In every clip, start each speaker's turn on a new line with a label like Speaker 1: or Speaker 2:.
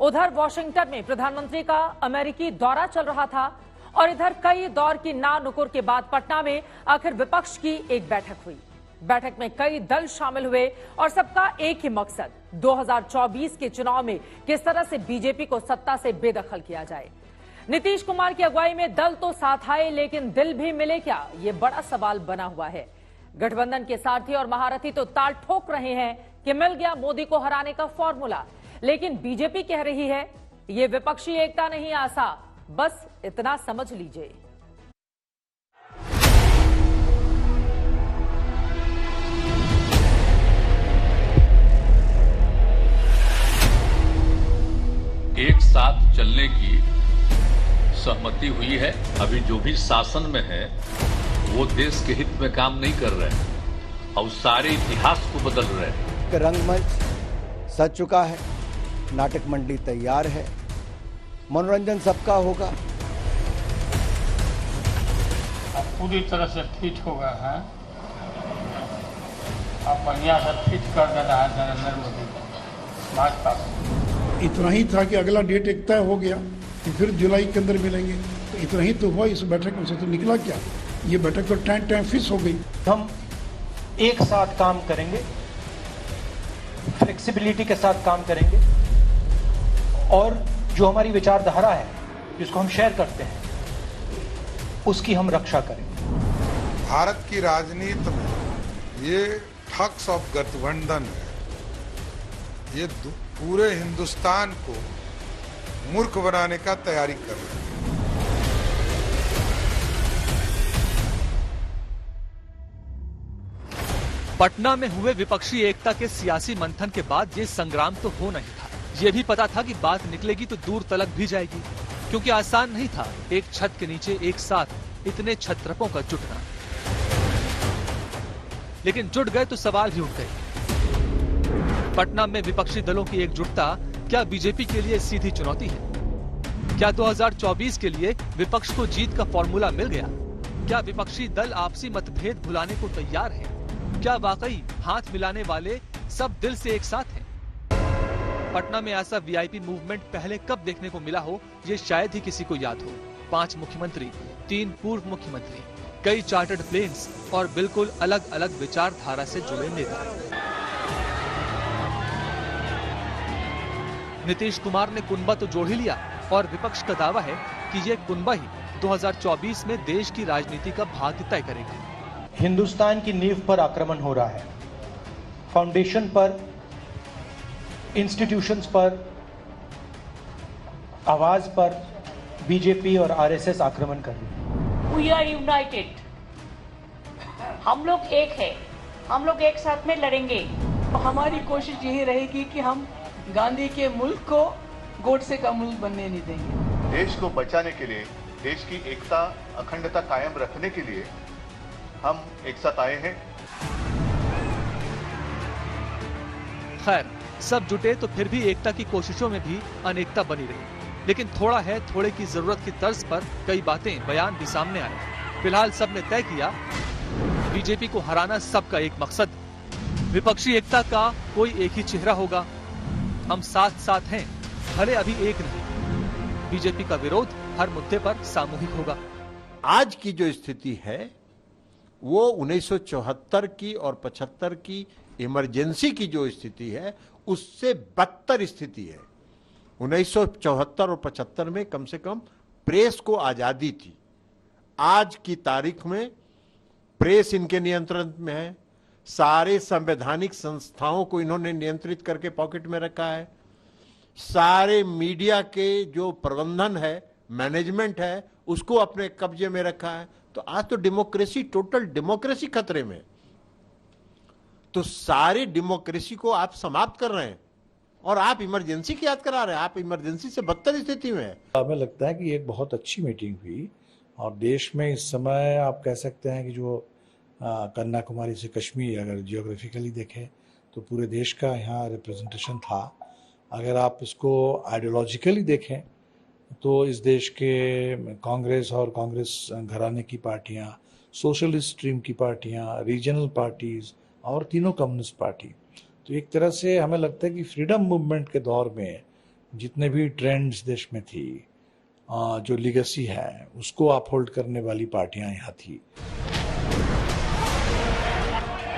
Speaker 1: उधर वॉशिंगटन में प्रधानमंत्री का अमेरिकी दौरा चल रहा था और इधर कई दौर की ना नुकुर के बाद पटना में आखिर विपक्ष की एक बैठक हुई। बैठक में कई दल शामिल हुए और सबका एक ही मकसद 2024 के चुनाव में किस तरह से बीजेपी को सत्ता से बेदखल किया जाए। नीतीश कुमार की अगुवाई में दल तो साथ आए, लेकिन दिल भी मिले क्या, ये बड़ा सवाल बना हुआ है। गठबंधन के सारथी और महारथी तो ताल ठोक रहे हैं कि मिल गया मोदी को हराने का फॉर्मूला, लेकिन बीजेपी कह रही है ये विपक्षी एकता नहीं आसा, बस इतना समझ लीजिए।
Speaker 2: एक साथ चलने की सहमति हुई है। अभी जो भी शासन में है वो देश के हित में काम नहीं कर रहे हैं और सारे इतिहास को बदल रहे हैं।
Speaker 3: रंगमंच सज चुका है, नाटक मंडली तैयार है, मनोरंजन सबका होगा।
Speaker 4: अब पूरी तरह से फिट हो गए हैं, अब बढ़िया से फिट कर दे रहा है नरेंद्र मोदी भाजपा को।
Speaker 5: इतना ही था कि अगला डेट एक तय हो गया कि फिर जुलाई के अंदर मिलेंगे, तो इतना ही तो हुआ इस बैठक में से। तो निकला क्या, ये बैठक तो टाइम फिक्स हो गई।
Speaker 6: हम एक साथ काम करेंगे, फ्लेक्सिबिलिटी के साथ काम करेंगे और जो हमारी विचारधारा है जिसको हम शेयर करते हैं उसकी हम रक्षा करेंगे।
Speaker 7: भारत की राजनीति में ये ठग्स ऑफ गठबंधन है, ये पूरे हिंदुस्तान को मूर्ख बनाने का तैयारी कर रहे हैं।
Speaker 8: पटना में हुए विपक्षी एकता के सियासी मंथन के बाद ये संग्राम तो हो नहीं था। ये भी पता था कि बात निकलेगी तो दूर तलक भी जाएगी, क्योंकि आसान नहीं था एक छत के नीचे एक साथ इतने छत्रपों का जुटना। लेकिन जुट गए तो सवाल भी उठ गए। पटना में विपक्षी दलों की एकजुटता क्या बीजेपी के लिए सीधी चुनौती है? क्या 2024 के लिए विपक्ष को जीत का फॉर्मूला मिल गया? क्या विपक्षी दल आपसी मतभेद भुलाने को तैयार हैं? क्या वाकई हाथ मिलाने वाले सब दिल से एक साथ हैं? पटना में ऐसा वीआईपी मूवमेंट पहले कब देखने को मिला हो, ये शायद ही किसी को याद हो। 5 मुख्यमंत्री, 3 पूर्व मुख्यमंत्री, कई चार्टर्ड प्लेन्स और बिल्कुल अलग अलग विचारधारा से जुड़े नेता। नीतीश कुमार ने कुनबा तो जोड़ ही लिया और विपक्ष का दावा है कि ये कुनबा ही 2024 में देश की राजनीति का भाग्य तय करेगा।
Speaker 6: हिंदुस्तान की नींव पर आक्रमण हो रहा है, फाउंडेशन पर, इंस्टीट्यूशंस पर, आवाज पर बीजेपी और आरएसएस आक्रमण कर रही है।
Speaker 9: वी आर यूनाइटेड, हम लोग एक है, हम लोग एक साथ में लड़ेंगे।
Speaker 10: हमारी कोशिश यही रहेगी कि हम गांधी के मुल्क को गोडसे का मुल्क बनने नहीं देंगे।
Speaker 11: देश को बचाने के लिए, देश की एकता अखंडता कायम रखने के लिए हम एक साथ आए हैं।
Speaker 8: खैर, सब जुटे तो फिर भी एकता की कोशिशों में भी अनेकता बनी रही। लेकिन थोड़ा है थोड़े की जरूरत की तर्ज पर कई बातें बयान भी सामने आए। फिलहाल सबने तय किया बीजेपी को हराना सबका एक मकसद। विपक्षी एकता का कोई एक ही चेहरा होगा। हम साथ साथ हैं, भले अभी एक नहीं। बीजेपी का विरोध हर मुद्दे पर सामूहिक होगा।
Speaker 12: आज की जो स्थिति है वो 1974 की और 75 की इमरजेंसी की जो स्थिति है उससे बदतर स्थिति है। 1974 और 75 में कम से कम प्रेस को आजादी थी। आज की तारीख में प्रेस इनके नियंत्रण में है। सारे संवैधानिक संस्थाओं को इन्होंने नियंत्रित करके पॉकेट में रखा है। सारे मीडिया के जो प्रबंधन है, मैनेजमेंट है, उसको अपने कब्जे में रखा है। तो आज तो डेमोक्रेसी, टोटल डेमोक्रेसी खतरे में। तो सारी डेमोक्रेसी को आप समाप्त कर रहे हैं और आप इमरजेंसी की याद करा रहे हैं। आप इमरजेंसी से बदतर स्थिति में है।
Speaker 13: हमें लगता है कि एक बहुत अच्छी मीटिंग हुई और देश में इस समय आप कह सकते हैं कि जो कन्याकुमारी से कश्मीर अगर जियोग्राफिकली देखें तो पूरे देश का यहाँ रिप्रेजेंटेशन था। अगर आप इसको आइडियोलॉजिकली देखें तो इस देश के कांग्रेस और कांग्रेस घराने की पार्टियाँ, सोशलिस्ट स्ट्रीम की पार्टियाँ, रीजनल पार्टीज और तीनों कम्युनिस्ट पार्टी, तो एक तरह से हमें लगता है कि फ्रीडम मूवमेंट के दौर में जितने भी ट्रेंड्स देश में थी, जो लीगेसी है, उसको अपहोल्ड करने वाली पार्टियां यहाँ थी।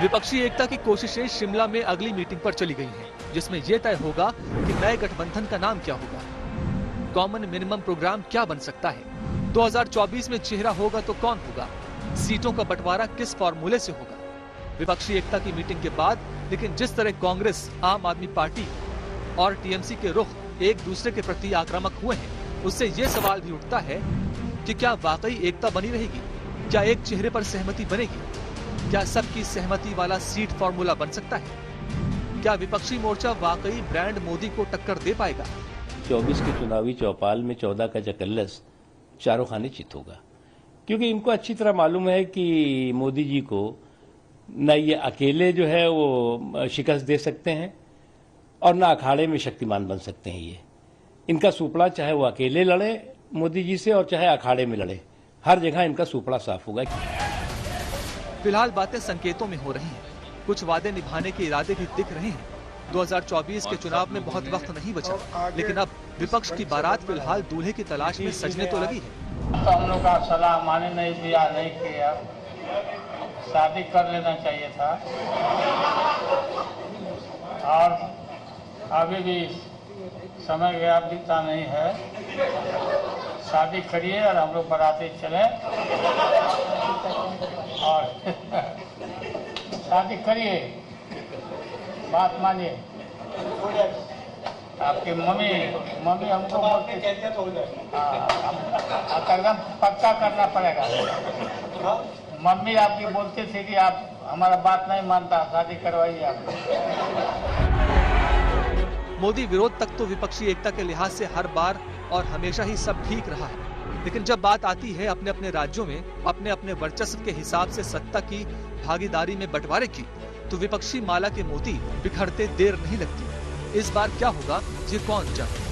Speaker 8: विपक्षी एकता की कोशिशें शिमला में अगली मीटिंग पर चली गई हैं, जिसमें यह तय होगा कि नए गठबंधन का नाम क्या होगा, कॉमन मिनिमम प्रोग्राम क्या बन सकता है, 2024 में चेहरा होगा तो कौन होगा, सीटों का बंटवारा किस फॉर्मूले से होगा। विपक्षी एकता की मीटिंग के बाद लेकिन जिस तरह कांग्रेस, आम आदमी पार्टी और टीएमसी के रुख एक दूसरे के प्रति आक्रामक हुए हैं, उससे ये सवाल भी उठता है कि क्या वाकई एकता बनी रहेगी, क्या एक चेहरे पर सहमति बनेगी, क्या सबकी सहमति वाला सीट फॉर्मूला बन सकता है, क्या विपक्षी मोर्चा वाकई ब्रांड मोदी को टक्कर दे पाएगा।
Speaker 14: 24 के चुनावी चौपाल में 14 का जकल्लस चारों खाने चित होगा, क्योंकि इनको अच्छी तरह मालूम है कि मोदी जी को न ये अकेले जो है वो शिकस्त दे सकते हैं और न अखाड़े में शक्तिमान बन सकते हैं। ये इनका सुपड़ा चाहे वो अकेले लड़े मोदी जी से और चाहे अखाड़े में लड़े, हर जगह इनका सुपड़ा साफ होगा।
Speaker 8: फिलहाल बातें संकेतों में हो रही हैं, कुछ वादे निभाने के इरादे भी दिख रहे हैं। 2024 के चुनाव में बहुत वक्त नहीं बचा, लेकिन अब विपक्ष की बारात फिलहाल दूल्हे की तलाश में सजने तो लगी है।
Speaker 4: तो हम लोग का सलाह माने नहीं दिया, नहीं किया, शादी कर लेना चाहिए था और अभी भी समय गया, बीता नहीं है। शादी करिए और हम लोग बाराती चले और शादी करिए, बात मानिए। आपकी मम्मी हमको बोलती एकदम पक्का करना पड़ेगा। मम्मी आपकी बोलती थी कि आप हमारा बात नहीं मानता, शादी करवाइए आप।
Speaker 8: मोदी विरोध तक तो विपक्षी एकता के लिहाज से हर बार और हमेशा ही सब ठीक रहा है, लेकिन जब बात आती है अपने अपने राज्यों में अपने अपने वर्चस्व के हिसाब से सत्ता की भागीदारी में बंटवारे की, तो विपक्षी माला के मोती बिखरते देर नहीं लगती। इस बार क्या होगा ये कौन जाने।